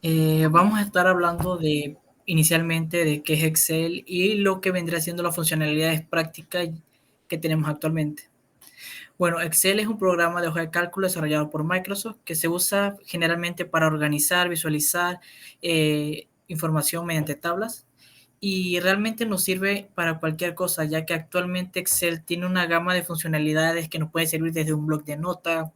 Vamos a estar hablando inicialmente de qué es Excel y lo que vendría siendo las funcionalidades prácticas que tenemos actualmente. Bueno, Excel es un programa de hoja de cálculo desarrollado por Microsoft que se usa generalmente para organizar, visualizar información mediante tablas y realmente nos sirve para cualquier cosa, ya que actualmente Excel tiene una gama de funcionalidades que nos puede servir desde un bloc de notas,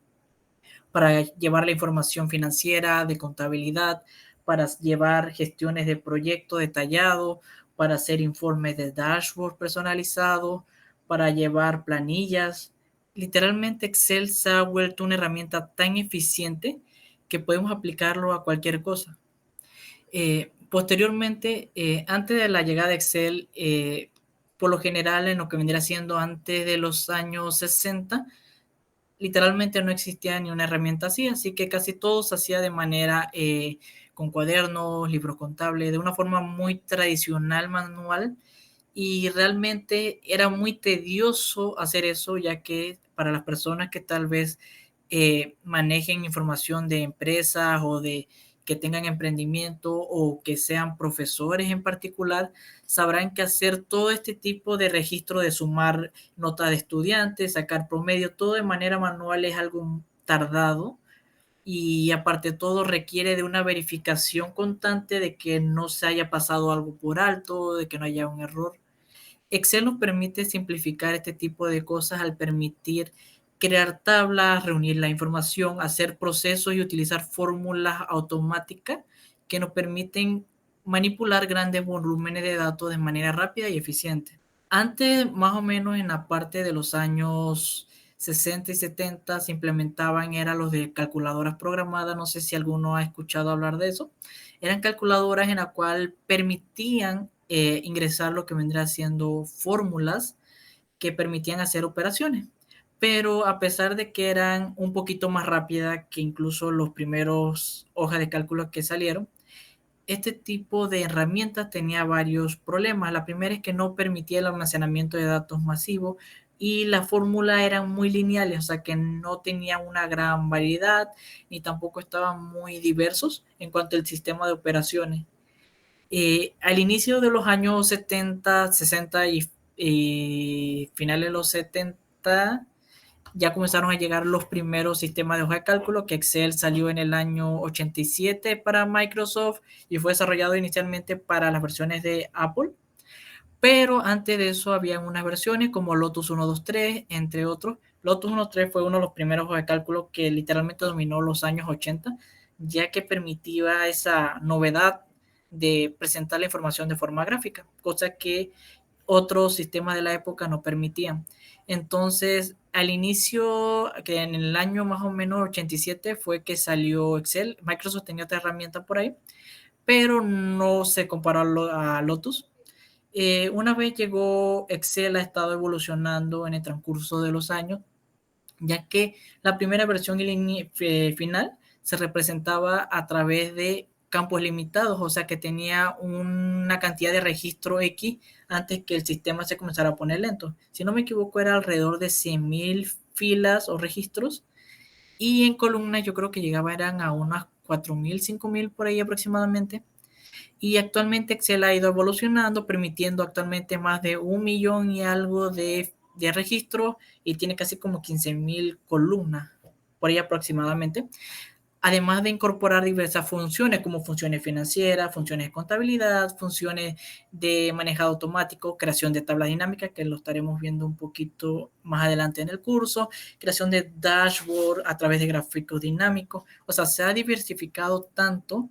para llevar la información financiera, de contabilidad, para llevar gestiones de proyecto detallado, para hacer informes de dashboard personalizados, para llevar planillas. Literalmente Excel se ha vuelto una herramienta tan eficiente que podemos aplicarlo a cualquier cosa. Posteriormente, antes de la llegada de Excel, por lo general en lo que vendría siendo antes de los años 60, literalmente no existía ni una herramienta así, así que casi todo se hacía de manera con cuadernos, libros contables, de una forma muy tradicional, manual, y realmente era muy tedioso hacer eso, ya que para las personas que tal vez manejen información de empresas o de que tengan emprendimiento o que sean profesores en particular, sabrán que hacer todo este tipo de registro de sumar nota de estudiantes, sacar promedio, todo de manera manual es algo tardado y aparte de todo requiere de una verificación constante de que no se haya pasado algo por alto, de que no haya un error. Excel nos permite simplificar este tipo de cosas al permitir crear tablas, reunir la información, hacer procesos y utilizar fórmulas automáticas que nos permiten manipular grandes volúmenes de datos de manera rápida y eficiente. Antes, más o menos en la parte de los años 60 y 70, se implementaban, eran los de calculadoras programadas, no sé si alguno ha escuchado hablar de eso. Eran calculadoras en la cual permitían ingresar lo que vendría siendo fórmulas que permitían hacer operaciones. Pero a pesar de que eran un poquito más rápidas que incluso los primeros hojas de cálculo que salieron, este tipo de herramientas tenía varios problemas. La primera es que no permitía el almacenamiento de datos masivos y las fórmulas eran muy lineales, o sea que no tenían una gran variedad ni tampoco estaban muy diversos en cuanto al sistema de operaciones. Al inicio de los años 70, 60 y finales de los 70, ya comenzaron a llegar los primeros sistemas de hoja de cálculo, que Excel salió en el año 87 para Microsoft y fue desarrollado inicialmente para las versiones de Apple, pero antes de eso había unas versiones como Lotus 123, entre otros. Lotus 123 fue uno de los primeros hojas de cálculo que literalmente dominó los años 80, ya que permitía esa novedad de presentar la información de forma gráfica, cosa que otros sistemas de la época no permitían. Entonces, al inicio, que en el año más o menos 87 fue que salió Excel. Microsoft tenía otra herramienta por ahí, pero no se comparó a Lotus. Una vez llegó Excel, ha estado evolucionando en el transcurso de los años, ya que la primera versión final se representaba a través de campos limitados, o sea que tenía una cantidad de registro X antes que el sistema se comenzara a poner lento. Si no me equivoco, era alrededor de 100.000 filas o registros y en columnas yo creo que llegaba eran a unas 4.000, 5.000 por ahí aproximadamente. Y actualmente Excel ha ido evolucionando, permitiendo actualmente más de 1 millón y algo de registros y tiene casi como 15.000 columnas, por ahí aproximadamente. Además de incorporar diversas funciones como funciones financieras, funciones de contabilidad, funciones de manejado automático, creación de tablas dinámicas, que lo estaremos viendo un poquito más adelante en el curso, creación de dashboard a través de gráficos dinámicos. O sea, se ha diversificado tanto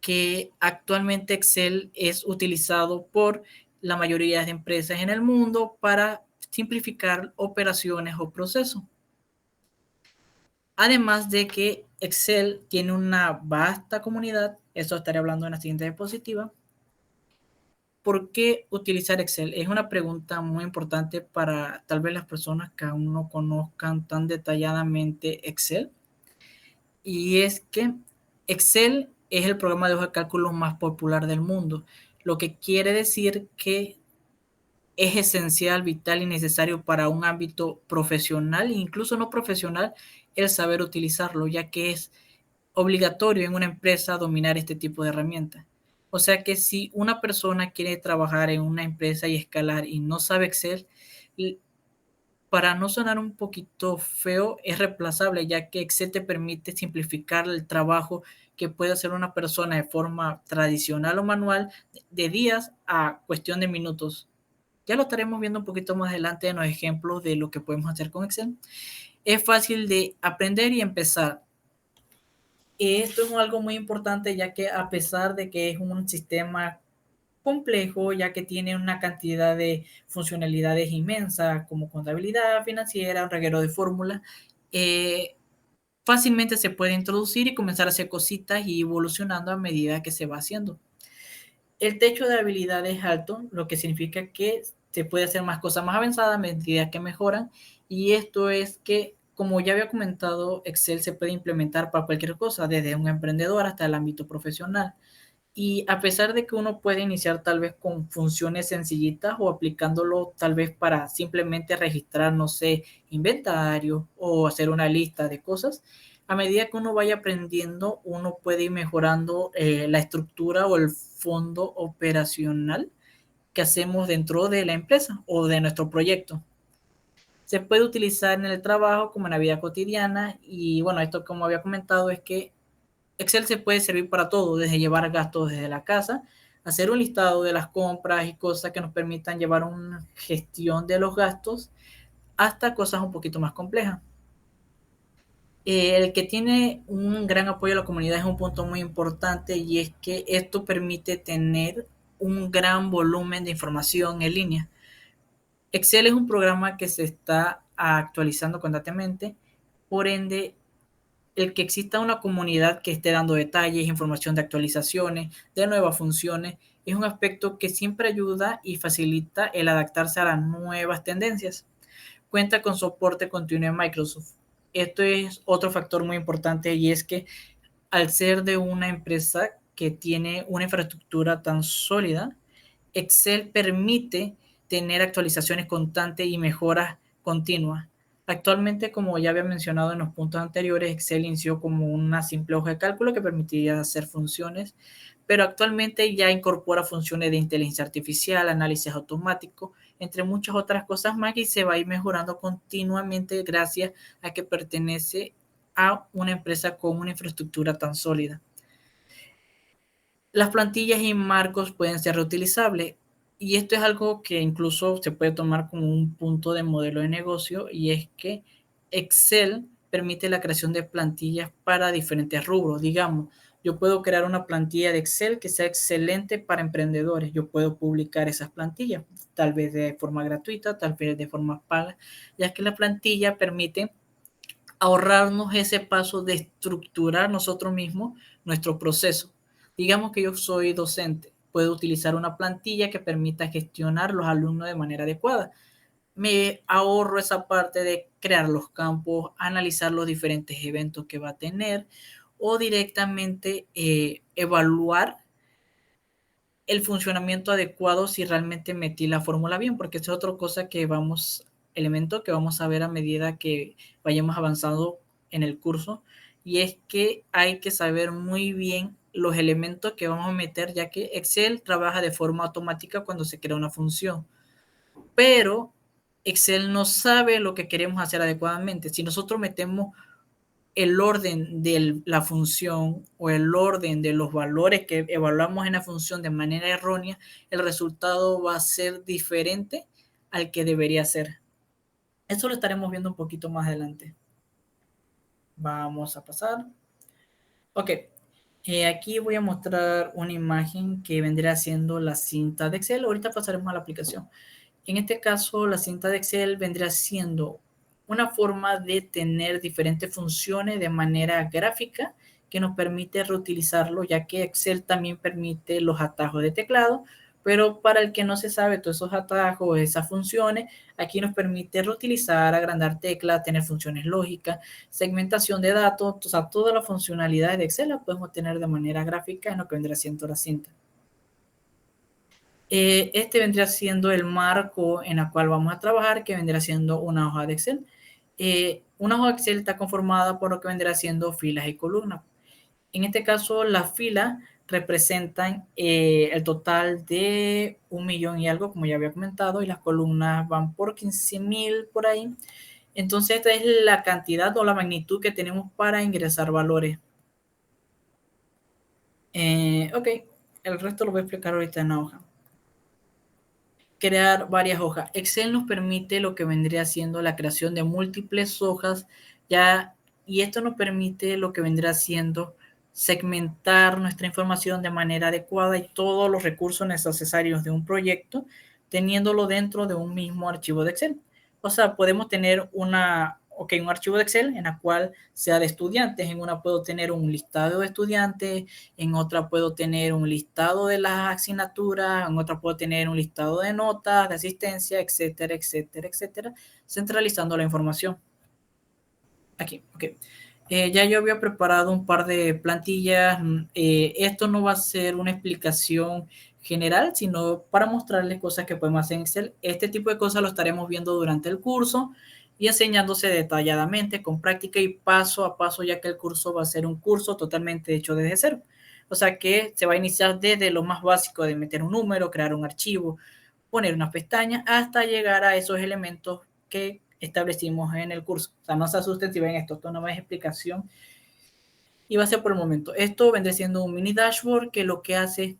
que actualmente Excel es utilizado por la mayoría de empresas en el mundo para simplificar operaciones o procesos. Además de que Excel tiene una vasta comunidad, eso estaré hablando en la siguiente diapositiva. ¿Por qué utilizar Excel? Es una pregunta muy importante para tal vez las personas que aún no conozcan tan detalladamente Excel. Y es que Excel es el programa de hoja de cálculo más popular del mundo, lo que quiere decir que es esencial, vital y necesario para un ámbito profesional e incluso no profesional el saber utilizarlo, ya que es obligatorio en una empresa dominar este tipo de herramientas. O sea que si una persona quiere trabajar en una empresa y escalar y no sabe Excel, para no sonar un poquito feo, es reemplazable, ya que Excel te permite simplificar el trabajo que puede hacer una persona de forma tradicional o manual de días a cuestión de minutos. Ya lo estaremos viendo un poquito más adelante en los ejemplos de lo que podemos hacer con Excel. Es fácil de aprender y empezar. Esto es algo muy importante, ya que a pesar de que es un sistema complejo, ya que tiene una cantidad de funcionalidades inmensa, como contabilidad financiera, un reguero de fórmulas, eh, fácilmente se puede introducir y comenzar a hacer cositas y evolucionando a medida que se va haciendo. El techo de habilidad es alto, lo que significa que se puede hacer más cosas más avanzadas a medida que mejoran. Y esto es que, como ya había comentado, Excel se puede implementar para cualquier cosa, desde un emprendedor hasta el ámbito profesional. Y a pesar de que uno puede iniciar tal vez con funciones sencillitas o aplicándolo tal vez para simplemente registrar, no sé, inventario o hacer una lista de cosas, a medida que uno vaya aprendiendo, uno puede ir mejorando la estructura o el fondo operacional que hacemos dentro de la empresa o de nuestro proyecto. Se puede utilizar en el trabajo como en la vida cotidiana y bueno, esto como había comentado es que Excel se puede servir para todo, desde llevar gastos desde la casa, hacer un listado de las compras y cosas que nos permitan llevar una gestión de los gastos, hasta cosas un poquito más complejas. El que tiene un gran apoyo a la comunidad es un punto muy importante y es que esto permite tener un gran volumen de información en línea. Excel es un programa que se está actualizando constantemente, por ende el que exista una comunidad que esté dando detalles, información de actualizaciones, de nuevas funciones, es un aspecto que siempre ayuda y facilita el adaptarse a las nuevas tendencias. Cuenta con soporte continuo en Microsoft. Esto es otro factor muy importante y es que al ser de una empresa que tiene una infraestructura tan sólida, Excel permite tener actualizaciones constantes y mejoras continuas. Actualmente, como ya había mencionado en los puntos anteriores, Excel inició como una simple hoja de cálculo que permitía hacer funciones, pero actualmente ya incorpora funciones de inteligencia artificial, análisis automático, entre muchas otras cosas más, y se va a ir mejorando continuamente gracias a que pertenece a una empresa con una infraestructura tan sólida. Las plantillas y marcos pueden ser reutilizables y esto es algo que incluso se puede tomar como un punto de modelo de negocio, y es que Excel permite la creación de plantillas para diferentes rubros. Digamos, yo puedo crear una plantilla de Excel que sea excelente para emprendedores. Yo puedo publicar esas plantillas, tal vez de forma gratuita, tal vez de forma paga, ya que la plantilla permite ahorrarnos ese paso de estructurar nosotros mismos nuestro proceso. Digamos que yo soy docente, puedo utilizar una plantilla que permita gestionar los alumnos de manera adecuada. Me ahorro esa parte de crear los campos, analizar los diferentes eventos que va a tener o directamente evaluar el funcionamiento adecuado si realmente metí la fórmula bien, porque es otra cosa que elemento que vamos a ver a medida que vayamos avanzando en el curso, y es que hay que saber muy bien los elementos que vamos a meter, ya que Excel trabaja de forma automática cuando se crea una función, pero Excel no sabe lo que queremos hacer adecuadamente. Si nosotros metemos el orden de la función o el orden de los valores que evaluamos en la función de manera errónea, el resultado va a ser diferente al que debería ser. Eso lo estaremos viendo un poquito más adelante. Vamos a pasar. Ok, aquí voy a mostrar una imagen que vendría siendo la cinta de Excel. Ahorita pasaremos a la aplicación. En este caso, la cinta de Excel vendría siendo una forma de tener diferentes funciones de manera gráfica que nos permite reutilizarlo, ya que Excel también permite los atajos de teclado, pero para el que no se sabe todos esos atajos, esas funciones, aquí nos permite reutilizar, agrandar teclas, tener funciones lógicas, segmentación de datos, o sea, todas las funcionalidades de Excel las podemos tener de manera gráfica en lo que vendrá siendo la cinta. Este vendría siendo el marco en el cual vamos a trabajar, que vendrá siendo una hoja de Excel. Una hoja de Excel está conformada por lo que vendrá siendo filas y columnas. En este caso, las filas representan el total de 1.000.000 y algo, como ya había comentado, y las columnas van por 15.000 por ahí. Entonces, esta es la cantidad o la magnitud que tenemos para ingresar valores. Ok, el resto lo voy a explicar ahorita en la hoja. Crear varias hojas. Excel nos permite lo que vendría siendo la creación de múltiples hojas, ya, y esto nos permite lo que vendría siendo segmentar nuestra información de manera adecuada y todos los recursos necesarios de un proyecto, teniéndolo dentro de un mismo archivo de Excel. O sea, podemos tener un archivo de Excel en la cual sea de estudiantes. En una puedo tener un listado de estudiantes, en otra puedo tener un listado de las asignaturas, en otra puedo tener un listado de notas, de asistencia, etcétera, etcétera, etcétera, centralizando la información. Aquí, ok. Ya yo había preparado un par de plantillas. Esto no va a ser una explicación general, sino para mostrarles cosas que podemos hacer en Excel. Este tipo de cosas lo estaremos viendo durante el curso y enseñándose detalladamente, con práctica y paso a paso, ya que el curso va a ser un curso totalmente hecho desde cero. O sea que se va a iniciar desde lo más básico de meter un número, crear un archivo, poner una pestaña, hasta llegar a esos elementos que establecimos en el curso. O sea, no se asusten si ven esto no es explicación y va a ser por el momento. Esto vendría siendo un mini dashboard que lo que hace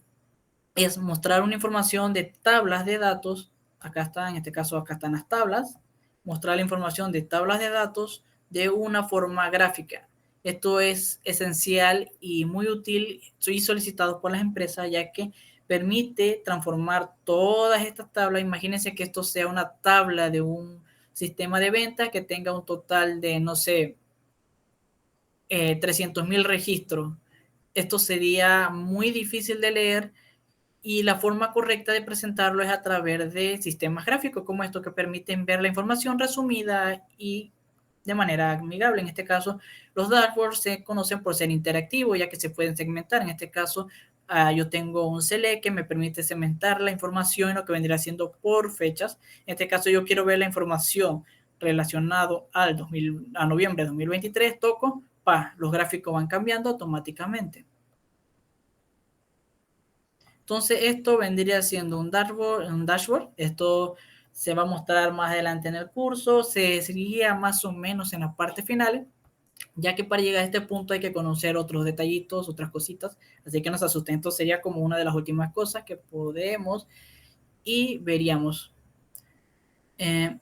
es mostrar una información de tablas de datos. Acá está, en este caso, acá están las tablas. Mostrar la información de tablas de datos de una forma gráfica. Esto es esencial y muy útil y solicitado por las empresas, ya que permite transformar todas estas tablas. Imagínense que esto sea una tabla de un sistema de ventas que tenga un total de, no sé, 300.000 registros. Esto sería muy difícil de leer y la forma correcta de presentarlo es a través de sistemas gráficos como estos que permiten ver la información resumida y de manera amigable. En este caso, los dashboards se conocen por ser interactivos, ya que se pueden segmentar. En este caso, yo tengo un select que me permite segmentar la información, lo que vendría siendo por fechas. En este caso, yo quiero ver la información relacionado a noviembre de 2023, toco, los gráficos van cambiando automáticamente. Entonces, esto vendría siendo un dashboard. Esto se va a mostrar más adelante en el curso. Se seguía más o menos en la parte final, ya que para llegar a este punto hay que conocer otros detallitos, otras cositas. Así que no se asusten. Esto sería como una de las últimas cosas que podemos y veríamos.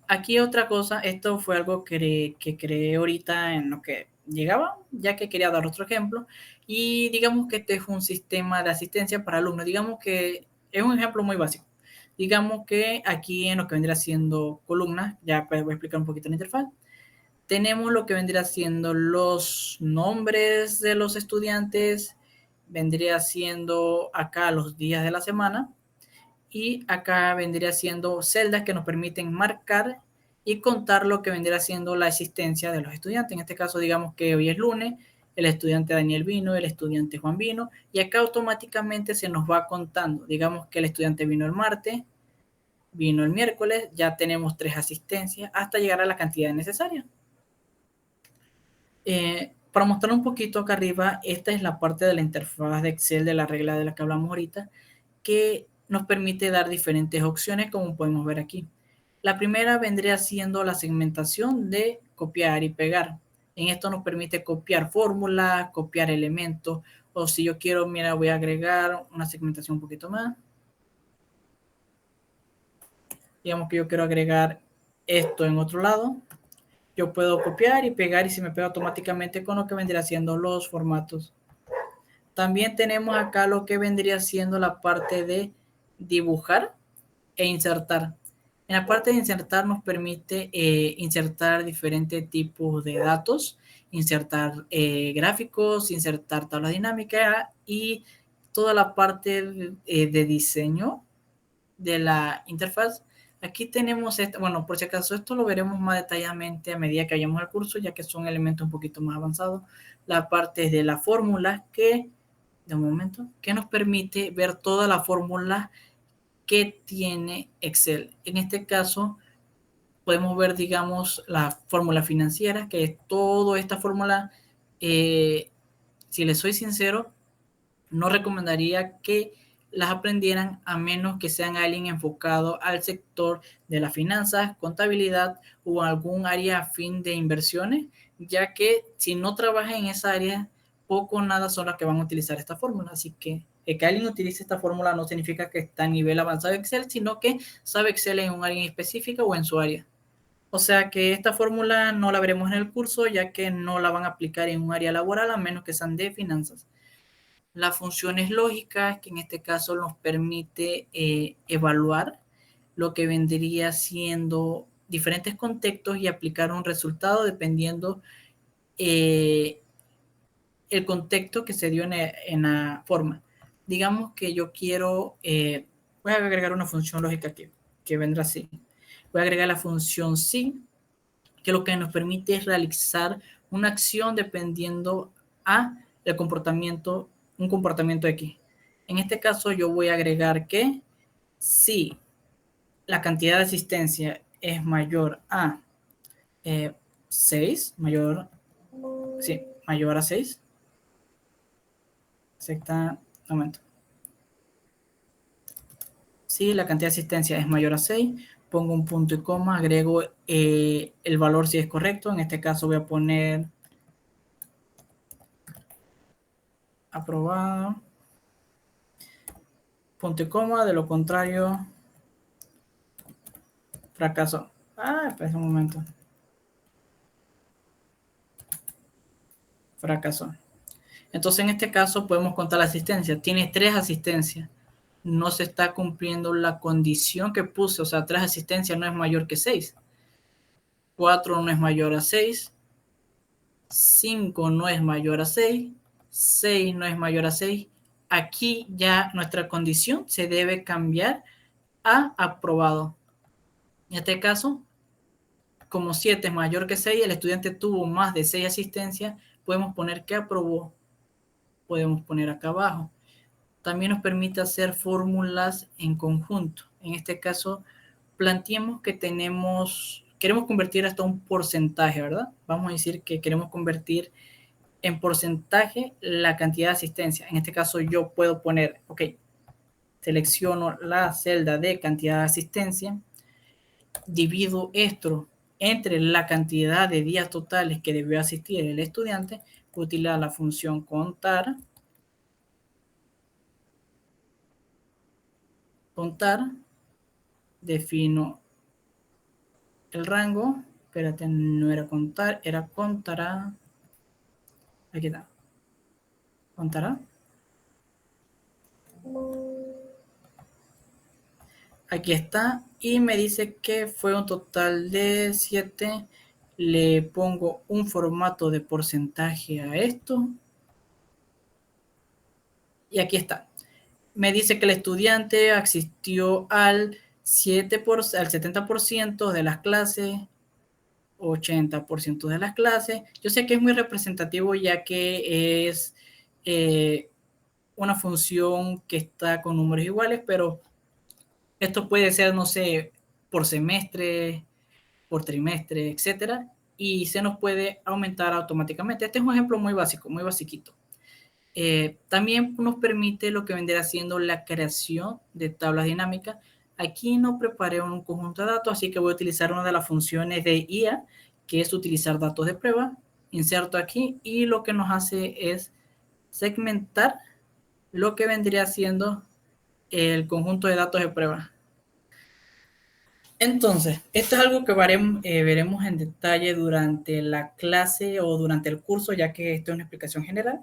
Aquí otra cosa, esto fue algo que creé ahorita en lo que llegaba, ya que quería dar otro ejemplo, y digamos que este es un sistema de asistencia para alumnos, digamos que es un ejemplo muy básico, digamos que aquí en lo que vendría siendo columnas, ya voy a explicar un poquito la interfaz, tenemos lo que vendría siendo los nombres de los estudiantes, vendría siendo acá los días de la semana, y acá vendría siendo celdas que nos permiten marcar y contar lo que vendría siendo la existencia de los estudiantes. En este caso, digamos que hoy es lunes, el estudiante Daniel vino, el estudiante Juan vino, y acá automáticamente se nos va contando. Digamos que el estudiante vino el martes, vino el miércoles, ya tenemos 3 asistencias hasta llegar a la cantidad necesaria. Para mostrar un poquito acá arriba, esta es la parte de la interfaz de Excel de la regla de la que hablamos ahorita, que nos permite dar diferentes opciones, como podemos ver aquí. La primera vendría siendo la segmentación de copiar y pegar. En esto nos permite copiar fórmulas, copiar elementos, o si yo quiero, mira, voy a agregar una segmentación un poquito más. Digamos que yo quiero agregar esto en otro lado. Yo puedo copiar y pegar y se me pega automáticamente con lo que vendría siendo los formatos. También tenemos acá lo que vendría siendo la parte de dibujar e insertar. En la parte de insertar nos permite insertar diferentes tipos de datos, insertar gráficos, insertar tabla dinámica y toda la parte de diseño de la interfaz. Aquí tenemos, bueno, por si acaso esto lo veremos más detalladamente a medida que vayamos al curso, ya que son elementos un poquito más avanzados. La parte de la fórmula que, de un momento, que nos permite ver toda la fórmula que tiene Excel. En este caso, podemos ver, digamos, la fórmula financiera, que es toda esta fórmula si les soy sincero, no recomendaría que las aprendieran a menos que sean alguien enfocado al sector de las finanzas, contabilidad o algún área afín de inversiones, ya que si no trabajan en esa área, poco o nada son las que van a utilizar esta fórmula. Así que alguien utilice esta fórmula no significa que está a nivel avanzado de Excel, sino que sabe Excel en un área específica o en su área. O sea que esta fórmula no la veremos en el curso, ya que no la van a aplicar en un área laboral a menos que sean de finanzas. Las funciones lógicas, que en este caso nos permite evaluar lo que vendría siendo diferentes contextos y aplicar un resultado dependiendo el contexto que se dio en la forma. Digamos que yo quiero, voy a agregar una función lógica que vendrá así. Voy a agregar la función sí, que lo que nos permite es realizar una acción dependiendo a el comportamiento, un comportamiento X. En este caso yo voy a agregar que si la cantidad de asistencia es mayor a 6, mayor a 6, exacta, momento. Si la cantidad de asistencia es mayor a 6, pongo un punto y coma, agrego el valor si es correcto. En este caso voy a poner aprobado, punto y coma, de lo contrario, fracaso. Espera un momento. Fracasó. Entonces, en este caso, podemos contar la asistencia. Tiene 3 asistencias. No se está cumpliendo la condición que puse. O sea, 3 asistencias no es mayor que 6. 4 no es mayor a 6. 5 no es mayor a 6. 6 no es mayor a 6. Aquí ya nuestra condición se debe cambiar a aprobado. En este caso, como 7 es mayor que 6, el estudiante tuvo más de 6 asistencias, podemos poner que aprobó. Podemos poner acá abajo. También nos permite hacer fórmulas en conjunto. En este caso, planteemos que queremos convertir hasta un porcentaje, ¿verdad? Vamos a decir que queremos convertir en porcentaje la cantidad de asistencia. En este caso, yo puedo poner, ok, selecciono la celda de cantidad de asistencia, divido esto entre la cantidad de días totales que debió asistir el estudiante, utilizar la función contar, defino el rango, espérate, no era contar, era contará, aquí está, contará, aquí está, y me dice que fue un total de 7, le pongo un formato de porcentaje a esto, y aquí está, me dice que el estudiante asistió al 70% de las clases, 80% de las clases. Yo sé que es muy representativo ya que es una función que está con números iguales, pero esto puede ser, no sé, por semestre, por trimestre, etcétera, y se nos puede aumentar automáticamente. Este es un ejemplo muy básico, muy basiquito. También nos permite lo que vendrá siendo la creación de tablas dinámicas. Aquí no preparé un conjunto de datos, así que voy a utilizar una de las funciones de IA, que es utilizar datos de prueba. Inserto aquí y lo que nos hace es segmentar lo que vendría siendo el conjunto de datos de prueba. Entonces, esto es algo que veremos en detalle durante la clase o durante el curso, ya que esto es una explicación general.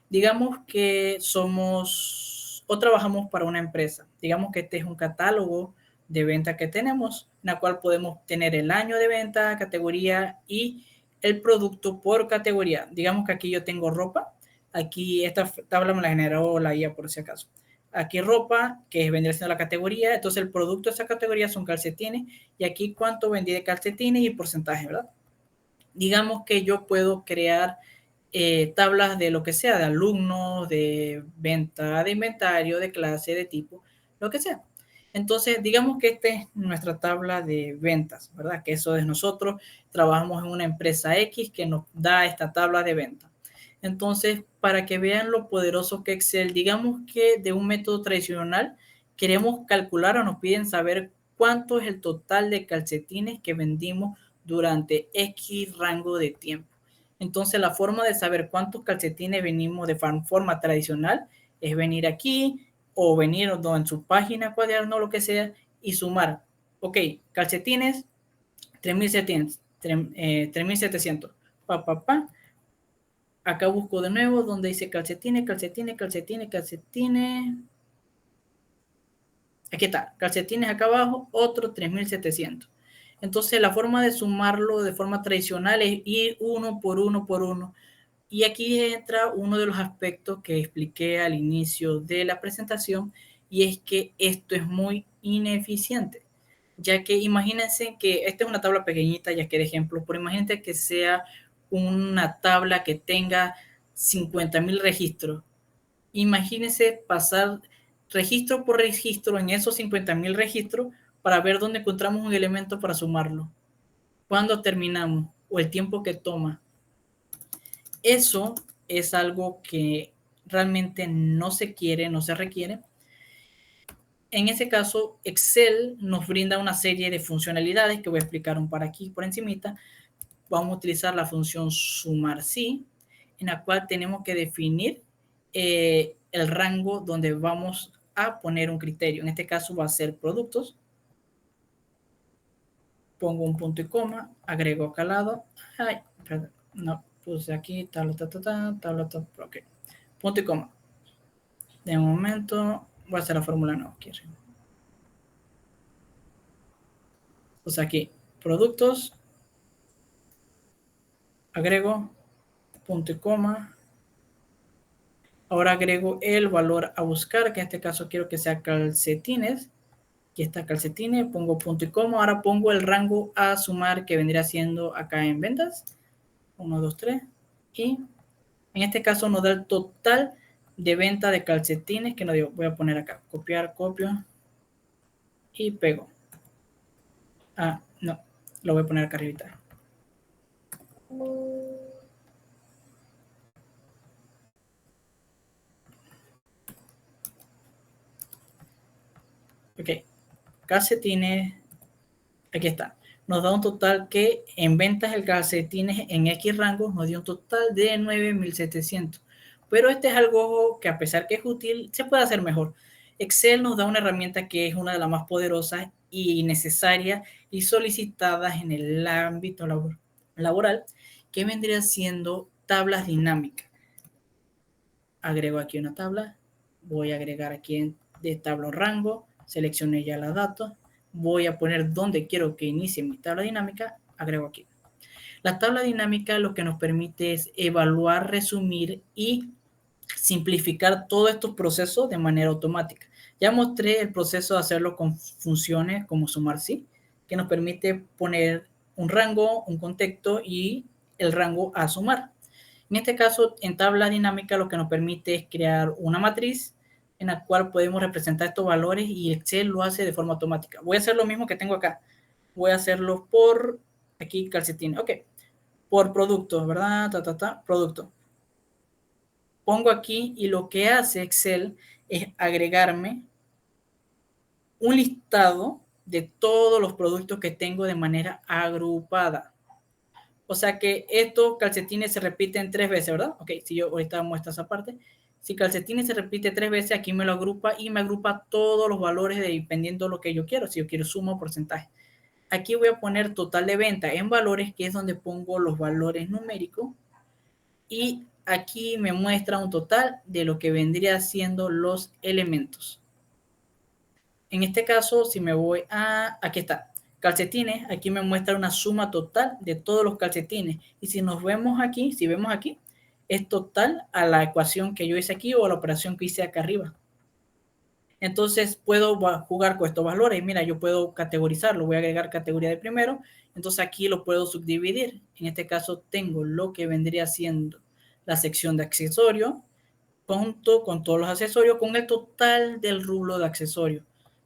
Digamos que somos o trabajamos para una empresa. Digamos que este es un catálogo de venta que tenemos, en la cual podemos tener el año de venta, categoría y el producto por categoría. Digamos que aquí yo tengo ropa. Aquí esta tabla me la generó la IA por si acaso. Aquí ropa, que vendría siendo la categoría. Entonces el producto de esa categoría son calcetines. Y aquí cuánto vendí de calcetines y porcentaje, ¿verdad? Digamos que yo puedo crear tablas de lo que sea, de alumnos, de venta, de inventario, de clase, de tipo, lo que sea. Entonces, digamos que esta es nuestra tabla de ventas, ¿verdad? Que eso es nosotros, trabajamos en una empresa X que nos da esta tabla de venta. Entonces, para que vean lo poderoso que Excel, digamos que de un método tradicional queremos calcular o nos piden saber cuánto es el total de calcetines que vendimos durante X rango de tiempo. Entonces, la forma de saber cuántos calcetines vendimos de forma tradicional es venir aquí o venir en su página cuaderno, lo que sea, y sumar. Ok, calcetines, 3.700, 3.700. Pa. Acá busco de nuevo donde dice calcetines, calcetines, calcetines, calcetines. Aquí está, calcetines acá abajo, otro 3.700. Entonces la forma de sumarlo de forma tradicional es ir uno por uno por uno. Y aquí entra uno de los aspectos que expliqué al inicio de la presentación, y es que esto es muy ineficiente, ya que imagínense que esta es una tabla pequeñita, ya que de ejemplo, pero imagínense que sea una tabla que tenga 50.000 registros. Imagínense pasar registro por registro en esos 50.000 registros para ver dónde encontramos un elemento para sumarlo, cuándo terminamos o el tiempo que toma. Eso es algo que realmente no se quiere, no se requiere. En ese caso, Excel nos brinda una serie de funcionalidades que voy a explicar un par aquí por encimita. Vamos a utilizar la función sumar sí, en la cual tenemos que definir el rango donde vamos a poner un criterio. En este caso va a ser productos. Pongo un punto y coma, agrego calado. Ay, perdón, no, puse aquí, tabla, ok. Punto y coma. De momento voy a hacer la fórmula no quiero. Pues aquí, productos, agrego, punto y coma. Ahora agrego el valor a buscar, que en este caso quiero que sea calcetines. Aquí está calcetines, pongo punto y coma. Ahora pongo el rango a sumar que vendría siendo acá en ventas. 1, 2, 3. Y en este caso nos da el total de venta de calcetines, que no digo, voy a poner acá, copiar, copio y pego. Ah, no, lo voy a poner acá arriba. Ok, calcetines, aquí está. Nos da un total que en ventas el calcetines en X rango nos dio un total de 9.700. Pero este es algo que a pesar que es útil, se puede hacer mejor. Excel nos da una herramienta que es una de las más poderosas y necesarias y solicitadas en el ámbito laboral, que vendría siendo tablas dinámicas. Agrego aquí una tabla, voy a agregar aquí de tabla rango, seleccioné ya los datos, voy a poner donde quiero que inicie mi tabla dinámica, agrego aquí. La tabla dinámica lo que nos permite es evaluar, resumir y simplificar todos estos procesos de manera automática. Ya mostré el proceso de hacerlo con funciones como sumar sí, que nos permite poner un rango, un contexto y el rango a sumar. En este caso, en tabla dinámica lo que nos permite es crear una matriz en la cual podemos representar estos valores y Excel lo hace de forma automática. Voy a hacer lo mismo que tengo acá. Voy a hacerlo por aquí calcetín. Ok. Por producto, ¿verdad? Producto. Pongo aquí y lo que hace Excel es agregarme un listado de todos los productos que tengo de manera agrupada. O sea que estos calcetines se repiten 3 veces, ¿verdad? Ok, si yo ahorita muestro esa parte. Si calcetines se repite 3 veces, aquí me lo agrupa y me agrupa todos los valores dependiendo de lo que yo quiero. Si yo quiero suma o porcentaje. Aquí voy a poner total de venta en valores, que es donde pongo los valores numéricos. Y aquí me muestra un total de lo que vendría siendo los elementos. En este caso, si me voy a, aquí está, calcetines, aquí me muestra una suma total de todos los calcetines. Y si nos vemos aquí, si vemos aquí, es total a la ecuación que yo hice aquí o a la operación que hice acá arriba. Entonces puedo jugar con estos valores. Mira, yo puedo categorizarlo. Voy a agregar categoría de primero. Entonces aquí lo puedo subdividir. En este caso tengo lo que vendría siendo la sección de accesorios, junto con todos los accesorios, con el total del rublo de accesorios.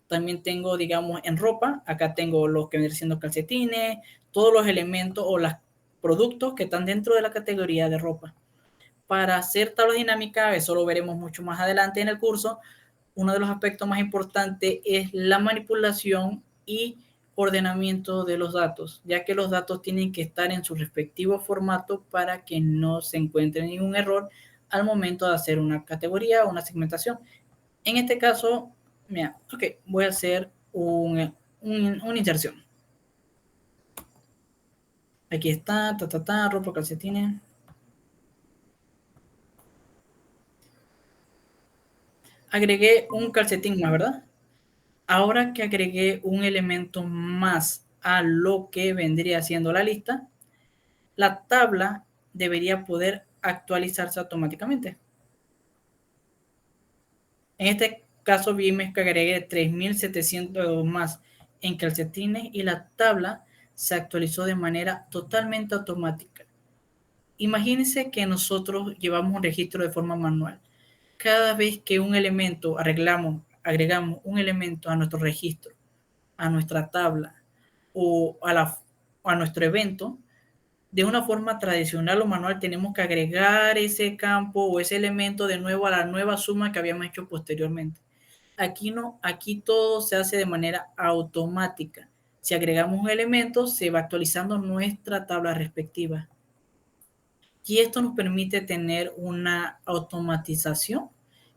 También tengo, digamos, en ropa, acá tengo los que vienen siendo calcetines, todos los elementos o los productos que están dentro de la categoría de ropa. para hacer tabla dinámica, eso lo veremos mucho más adelante en el curso, uno de los aspectos más importantes es la manipulación y ordenamiento de los datos, ya que los datos tienen que estar en su respectivo formato para que no se encuentre ningún error al momento de hacer una categoría o una segmentación. En este caso, mira, ok, voy a hacer una inserción. Aquí está, ropa, calcetines. Agregué un calcetín más, ¿verdad? Ahora que agregué un elemento más a lo que vendría siendo la lista, la tabla debería poder actualizarse automáticamente. En este caso vimos que agregué 3.702 más en calcetines y la tabla se actualizó de manera totalmente automática. Imagínense que nosotros llevamos un registro de forma manual. Cada vez que un elemento agregamos un elemento a nuestro registro, a nuestra tabla o a nuestro evento, de una forma tradicional o manual tenemos que agregar ese campo o ese elemento de nuevo a la nueva suma que habíamos hecho posteriormente. Aquí no, aquí todo se hace de manera automática. Si agregamos un elemento, se va actualizando nuestra tabla respectiva. Y esto nos permite tener una automatización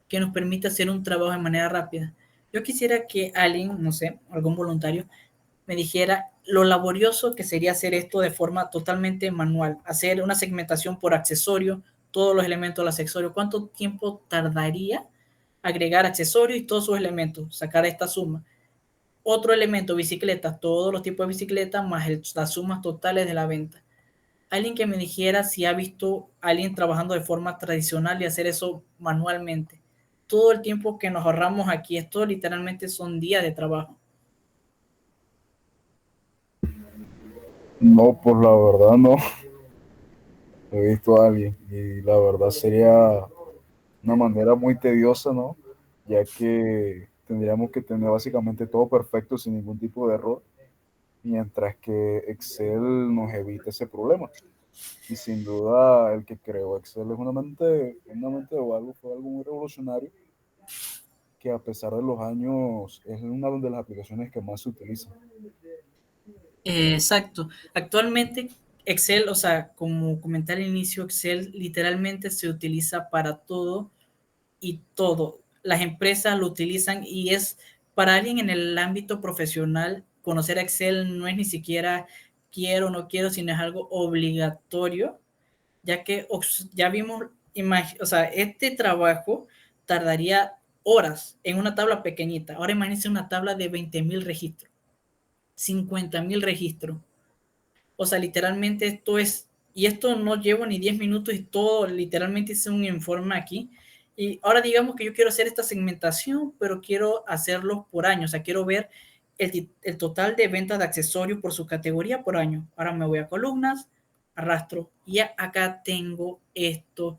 que nos permite hacer un trabajo de manera rápida. Yo quisiera que alguien, no sé, algún voluntario, me dijera lo laborioso que sería hacer esto de forma totalmente manual, hacer una segmentación por accesorio, todos los elementos del accesorio, ¿cuánto tiempo tardaría agregar accesorios y todos sus elementos, sacar esta suma? Otro elemento, bicicletas, todos los tipos de bicicletas más las sumas totales de la venta. Alguien que me dijera si ha visto a alguien trabajando de forma tradicional y hacer eso manualmente. Todo el tiempo que nos ahorramos aquí, esto literalmente son días de trabajo. No, pues la verdad no he visto a alguien y la verdad sería una manera muy tediosa, ¿no? Ya que tendríamos que tener básicamente todo perfecto sin ningún tipo de error, mientras que Excel nos evita ese problema. Y sin duda el que creó Excel es una mente de algo, fue algo muy revolucionario que a pesar de los años es una de las aplicaciones que más se utiliza. Exacto. Actualmente Excel, o sea, como comenté al inicio, Excel literalmente se utiliza para todo y todo. Las empresas lo utilizan y es para alguien en el ámbito profesional, conocer Excel no es ni siquiera quiero o no quiero, sino es algo obligatorio, ya que ya vimos, o sea, este trabajo tardaría horas en una tabla pequeñita. Ahora imagínense una tabla de 20.000 registros, 50.000 registros. O sea, literalmente esto es, y esto no llevo ni 10 minutos y todo, literalmente hice un informe aquí. Y ahora digamos que yo quiero hacer esta segmentación, pero quiero hacerlo por año, o sea, quiero ver el total de ventas de accesorios por su categoría por año. Ahora me voy a columnas, arrastro, y acá tengo esto.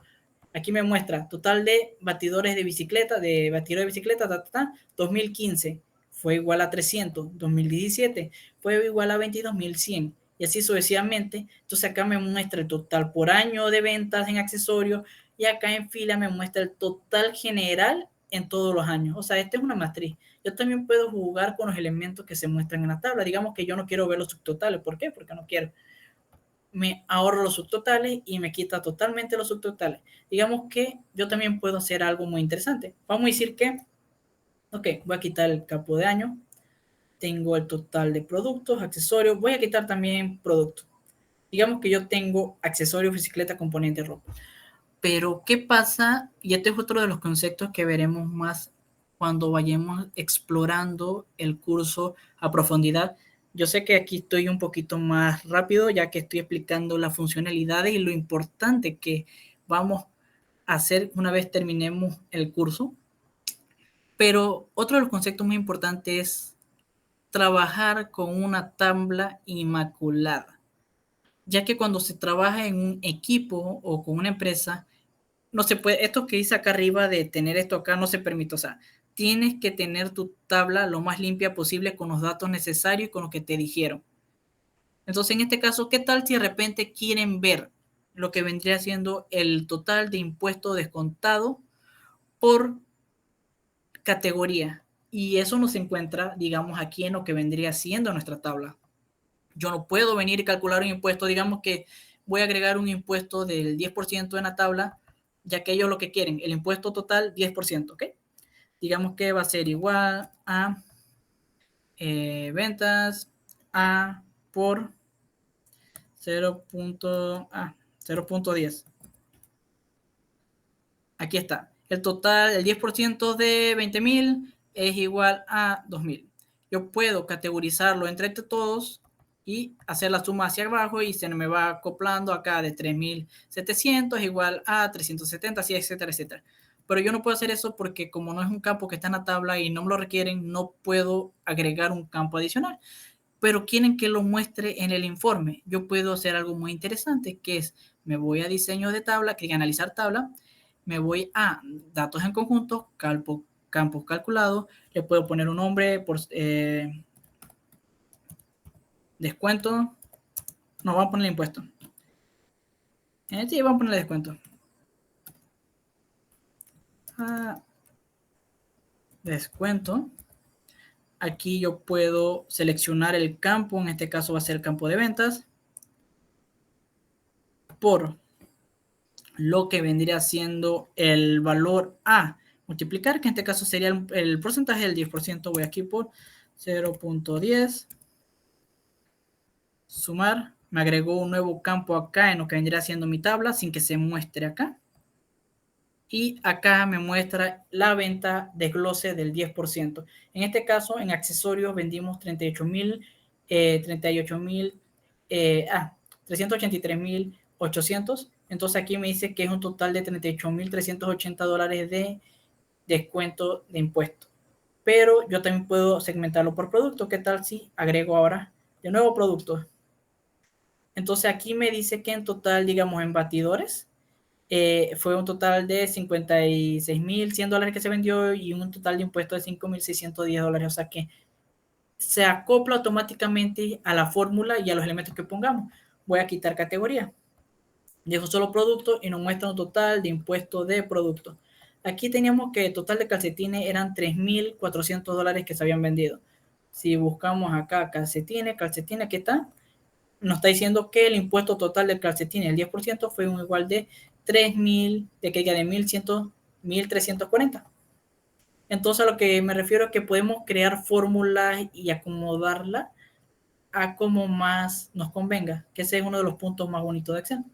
Aquí me muestra total de batidores de bicicleta, 2015 fue igual a 300, 2017 fue igual a 22.100 y así sucesivamente. Entonces acá me muestra el total por año de ventas en accesorios y acá en fila me muestra el total general en todos los años. O sea, esta es una matriz. Yo también puedo jugar con los elementos que se muestran en la tabla. Digamos que yo no quiero ver los subtotales. ¿Por qué? Porque no quiero. Me ahorro los subtotales y me quita totalmente los subtotales. Digamos que yo también puedo hacer algo muy interesante. Vamos a decir que, ok, voy a quitar el capo de año, tengo el total de productos, accesorios, voy a quitar también productos. Digamos que yo tengo accesorios, bicicleta, componente, ropa. Pero, ¿qué pasa? Y este es otro de los conceptos que veremos más cuando vayamos explorando el curso a profundidad. Yo sé que aquí estoy un poquito más rápido, ya que estoy explicando las funcionalidades y lo importante que vamos a hacer una vez terminemos el curso. Pero otro de los conceptos muy importantes es trabajar con una tabla inmaculada, ya que cuando se trabaja en un equipo o con una empresa, no se puede, esto que dice acá arriba de tener esto acá no se permite, o sea, tienes que tener tu tabla lo más limpia posible con los datos necesarios y con lo que te dijeron. Entonces, en este caso, ¿qué tal si de repente quieren ver lo que vendría siendo el total de impuesto descontado por categoría. Y eso no se encuentra, digamos, aquí en lo que vendría siendo nuestra tabla. Yo no puedo venir y calcular un impuesto, digamos que voy a agregar un impuesto del 10% en la tabla, ya que ellos lo que quieren, el impuesto total 10%, ¿ok? Digamos que va a ser igual a ventas A por 0.10. Aquí está. El total, el 10% de 20.000 es igual a 2.000. Yo puedo categorizarlo entre todos y hacer la suma hacia abajo y se me va acoplando acá de 3.700 igual a 370, así, etcétera, etcétera. Pero yo no puedo hacer eso porque como no es un campo que está en la tabla y no me lo requieren, no puedo agregar un campo adicional. Pero quieren que lo muestre en el informe. Yo puedo hacer algo muy interesante, que es, me voy a diseño de tabla, que analizar tabla, me voy a datos en conjunto, campos calculados, le puedo poner un nombre por descuento, no, vamos a poner impuesto. Sí, vamos a poner descuento. Descuento. Aquí yo puedo seleccionar el campo, en este caso va a ser el campo de ventas, por lo que vendría siendo el valor a multiplicar, que en este caso sería el porcentaje del 10%. Voy aquí por 0.10, sumar, me agregó un nuevo campo acá en lo que vendría siendo mi tabla sin que se muestre acá. Y acá me muestra la venta desglose del 10%. En este caso, en accesorios vendimos 383.800. Entonces aquí me dice que es un total de $38.380 de descuento de impuestos. Pero yo también puedo segmentarlo por producto. ¿Qué tal si agrego ahora de nuevo productos? Entonces aquí me dice que en total, digamos, en batidores, fue un total de $56.100 que se vendió y un total de impuestos de $5.610. O sea que se acopla automáticamente a la fórmula y a los elementos que pongamos. Voy a quitar categoría. Dejo solo producto y nos muestra un total de impuestos de producto. Aquí teníamos que el total de calcetines eran $3.400 que se habían vendido. Si buscamos acá calcetines, aquí está, nos está diciendo que el impuesto total del calcetín, el 10%, fue un igual de 3.000, de que de 1.340. Entonces a lo que me refiero es que podemos crear fórmulas y acomodarla a como más nos convenga, que ese es uno de los puntos más bonitos de Excel.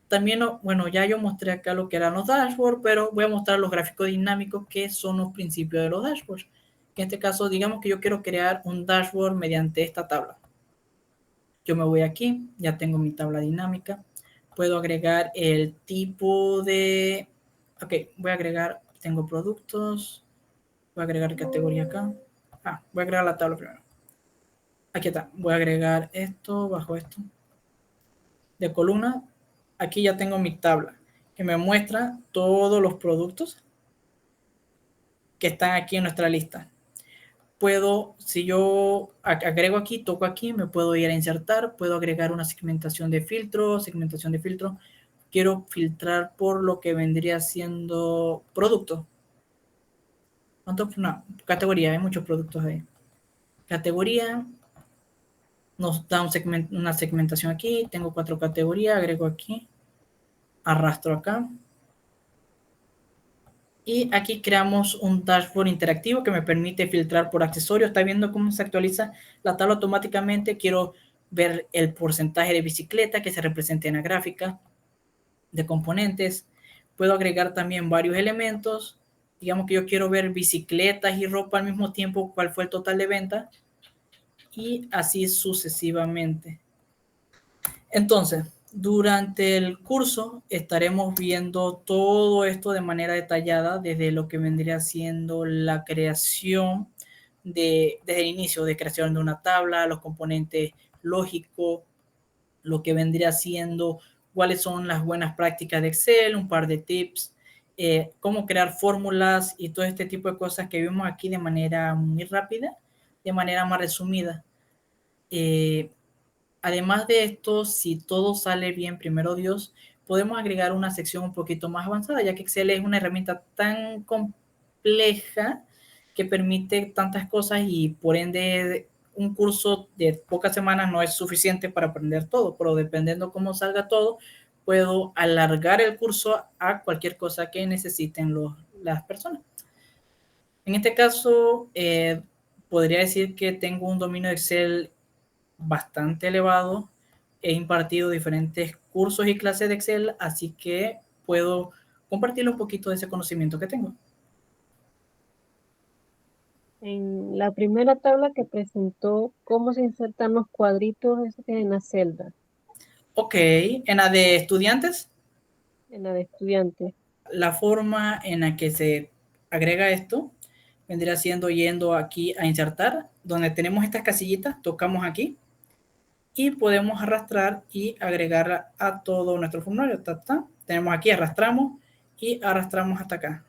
También, bueno, ya yo mostré acá lo que eran los dashboards, pero voy a mostrar los gráficos dinámicos que son los principios de los dashboards. Que en este caso, digamos que yo quiero crear un dashboard mediante esta tabla. Yo me voy aquí, ya tengo mi tabla dinámica. Puedo agregar el tipo de... Ok, voy a agregar, tengo productos. Voy a agregar categoría acá. Voy a agregar la tabla primero. Aquí está, voy a agregar esto, bajo esto. De columna, aquí ya tengo mi tabla, que me muestra todos los productos que están aquí en nuestra lista. Puedo, si yo agrego aquí, toco aquí, me puedo ir a insertar, puedo agregar una segmentación de filtro. Quiero filtrar por lo que vendría siendo producto. ¿Cuántos? No, categoría, hay muchos productos ahí. Categoría, nos da una segmentación aquí, tengo 4 categorías, agrego aquí, arrastro acá. Y aquí creamos un dashboard interactivo que me permite filtrar por accesorios. Está viendo cómo se actualiza la tabla automáticamente. Quiero ver el porcentaje de bicicleta que se representa en la gráfica de componentes. Puedo agregar también varios elementos. Digamos que yo quiero ver bicicletas y ropa al mismo tiempo, cuál fue el total de venta. Y así sucesivamente. Entonces, durante el curso estaremos viendo todo esto de manera detallada, desde lo que vendría siendo la creación desde el inicio de creación de una tabla, los componentes lógicos, lo que vendría siendo cuáles son las buenas prácticas de Excel, un par de tips, cómo crear fórmulas y todo este tipo de cosas que vimos aquí de manera muy rápida, de manera más resumida. Además de esto, si todo sale bien, primero Dios, podemos agregar una sección un poquito más avanzada, ya que Excel es una herramienta tan compleja que permite tantas cosas y por ende un curso de pocas semanas no es suficiente para aprender todo, pero dependiendo cómo salga todo, puedo alargar el curso a cualquier cosa que necesiten las personas. En este caso, podría decir que tengo un dominio de Excel bastante elevado. He impartido diferentes cursos y clases de Excel, así que puedo compartirle un poquito de ese conocimiento que tengo. En la primera tabla que presentó, ¿cómo se insertan los cuadritos en la celda? Ok, en la de estudiantes, En la de estudiantes. la forma en la que se agrega esto vendría siendo yendo aquí a insertar, donde tenemos estas casillitas, tocamos aquí y podemos arrastrar y agregar a todo nuestro formulario. Tenemos aquí, arrastramos y arrastramos hasta acá.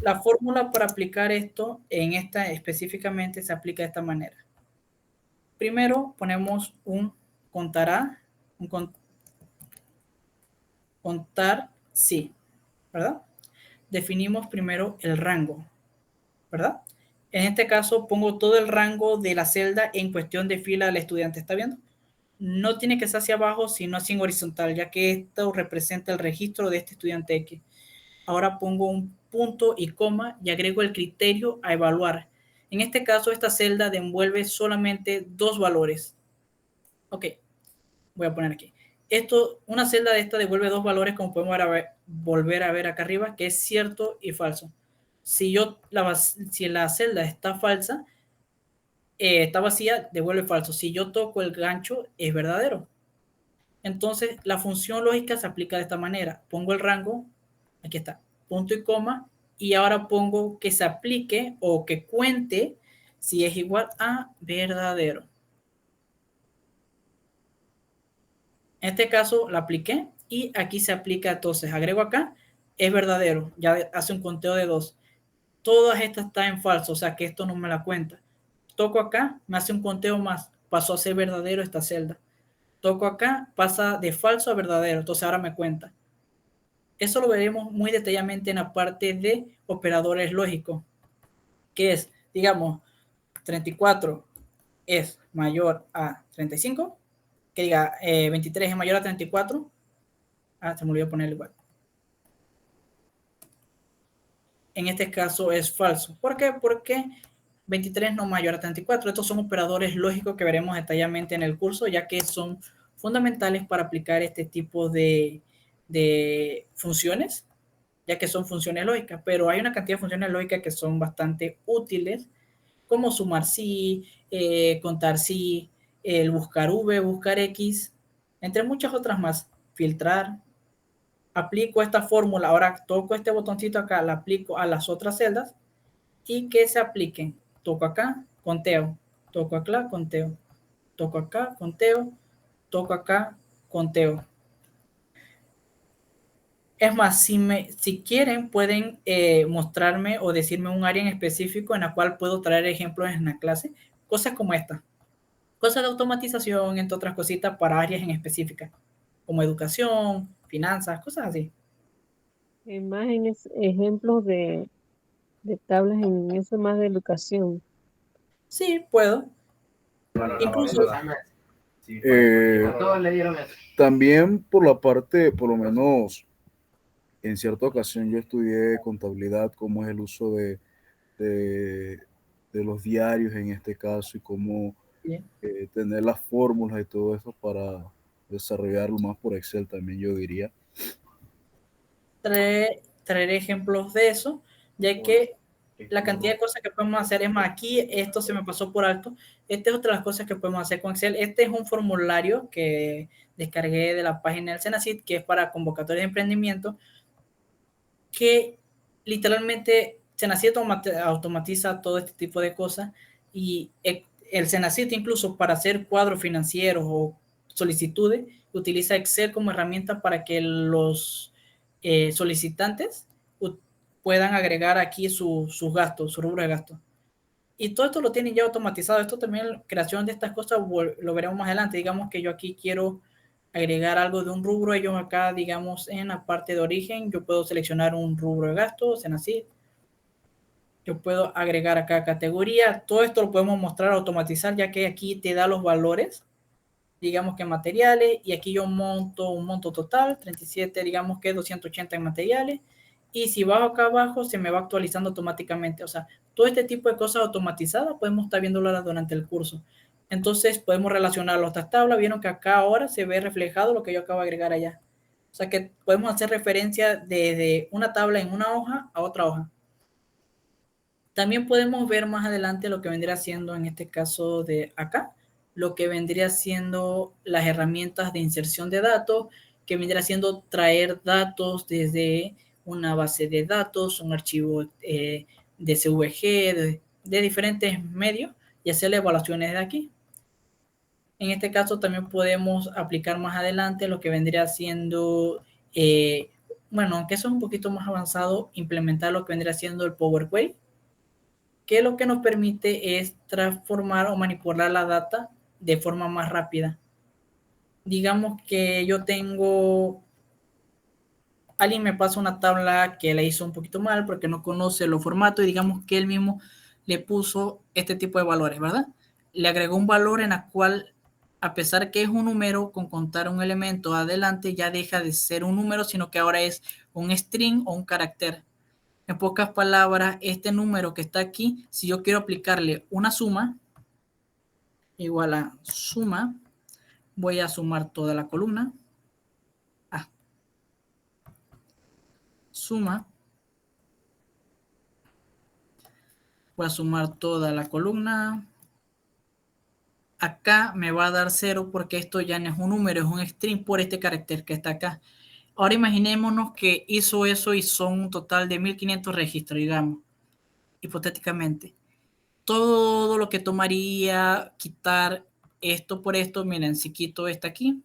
La fórmula para aplicar esto en esta específicamente se aplica de esta manera. Primero ponemos un contará, un contar sí, ¿verdad? Definimos primero el rango, ¿verdad? En este caso pongo todo el rango de la celda en cuestión de fila del estudiante, ¿está viendo? No tiene que ser hacia abajo, sino así en horizontal, ya que esto representa el registro de este estudiante X. Ahora pongo un punto y coma y agrego el criterio a evaluar. En este caso, esta celda devuelve solamente dos valores. Ok, voy a poner aquí. Una celda de esta devuelve dos valores, como podemos volver a ver acá arriba, que es cierto y falso. Si la celda está falsa, está vacía, devuelve falso. Si yo toco el gancho, es verdadero. Entonces, la función lógica se aplica de esta manera. Pongo el rango, aquí está, punto y coma, y ahora pongo que se aplique o que cuente si es igual a verdadero. En este caso la apliqué y aquí se aplica, entonces agrego acá, es verdadero, ya hace un conteo de 2. Todas estas están en falso, o sea que esto no me la cuenta. Toco acá, me hace un conteo más, pasó a ser verdadero esta celda. Toco acá, pasa de falso a verdadero, entonces ahora me cuenta. Eso lo veremos muy detalladamente en la parte de operadores lógicos, que es, digamos, 34 es mayor a 35, que diga 23 es mayor a 34. Se me olvidó poner igual. En este caso es falso. ¿Por qué? Porque 23 no mayor a 34. Estos son operadores lógicos que veremos detalladamente en el curso, ya que son fundamentales para aplicar este tipo de funciones, ya que son funciones lógicas, pero hay una cantidad de funciones lógicas que son bastante útiles, como sumar sí, contar sí, el buscar v, buscar x, entre muchas otras más, filtrar. Aplico esta fórmula, ahora toco este botoncito acá, la aplico a las otras celdas y que se apliquen. Toco acá, conteo, toco acá, conteo, toco acá, conteo, toco acá, conteo. Es más, si quieren, pueden mostrarme o decirme un área en específico en la cual puedo traer ejemplos en la clase. Cosas como esta. Cosas de automatización, entre otras cositas, para áreas en específicas, como educación, finanzas, cosas así. Imágenes, ejemplos de tablas en eso más de educación. Sí, puedo. Incluso, también por la parte, por lo menos en cierta ocasión yo estudié contabilidad, cómo es el uso de, de los diarios en este caso y cómo tener las fórmulas y todo eso para desarrollarlo más por Excel también yo diría. traeré ejemplos de eso, ya que la cantidad de cosas que podemos hacer es más. Aquí esto se me pasó por alto. Esta es otra de las cosas que podemos hacer con Excel. Este es un formulario que descargué de la página del Cenacit, que es para convocatorias de emprendimiento, que literalmente Cenacit automatiza todo este tipo de cosas y el Cenacit incluso para hacer cuadros financieros o solicitudes utiliza Excel como herramienta para que los solicitantes puedan agregar aquí sus gastos, su rubro de gastos. Y todo esto lo tienen ya automatizado. Esto también, creación de estas cosas, lo veremos más adelante. Digamos que yo aquí quiero agregar algo de un rubro. Ellos acá, digamos, en la parte de origen, yo puedo seleccionar un rubro de gastos, en así. Yo puedo agregar acá categoría. Todo esto lo podemos mostrar, automatizar, ya que aquí te da los valores, digamos que materiales, y aquí yo monto un monto total, 37, digamos que 280 en materiales, y si bajo acá abajo se me va actualizando automáticamente. O sea, todo este tipo de cosas automatizadas podemos estar viéndolas durante el curso. Entonces podemos relacionar a estas tablas. Vieron que acá ahora se ve reflejado lo que yo acabo de agregar allá. O sea que podemos hacer referencia desde una tabla en una hoja a otra hoja. También podemos ver más adelante lo que vendría siendo, en este caso de acá, lo que vendría siendo las herramientas de inserción de datos, que vendría siendo traer datos desde una base de datos, un archivo de CVG, de diferentes medios, y hacerle evaluaciones de aquí. En este caso también podemos aplicar más adelante lo que vendría siendo, bueno, aunque eso es un poquito más avanzado, implementar lo que vendría siendo el Power Query, que lo que nos permite es transformar o manipular la data de forma más rápida. Digamos que yo tengo, alguien me pasa una tabla que la hizo un poquito mal porque no conoce los formatos, y digamos que él mismo le puso este tipo de valores, ¿verdad? Le agregó un valor en la cual, a pesar que es un número, con contar un elemento adelante ya deja de ser un número, sino que ahora es un string o un carácter. En pocas palabras, este número que está aquí, si yo quiero aplicarle una suma, igual a suma, voy a sumar toda la columna. Suma. Voy a sumar toda la columna. Acá me va a dar 0 porque esto ya no es un número, es un string por este carácter que está acá. Ahora imaginémonos que hizo eso y son un total de 1500 registros, digamos, hipotéticamente. Todo lo que tomaría quitar esto por esto, miren, si quito esta aquí,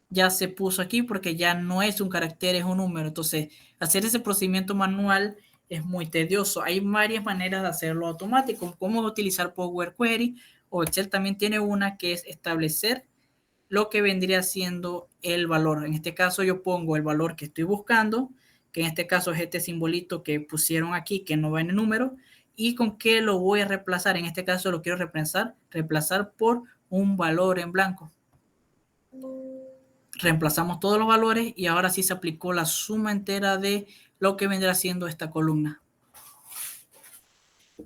ya se puso aquí porque ya no es un carácter, es un número. Entonces, hacer ese procedimiento manual es muy tedioso. Hay varias maneras de hacerlo automático, como utilizar Power Query, o Excel también tiene una que es establecer lo que vendría siendo el valor. En este caso yo pongo el valor que estoy buscando, que en este caso es este simbolito que pusieron aquí, que no va en el número, y con qué lo voy a reemplazar. En este caso lo quiero reemplazar por un valor en blanco. Reemplazamos todos los valores y ahora sí se aplicó la suma entera de lo que vendrá siendo esta columna.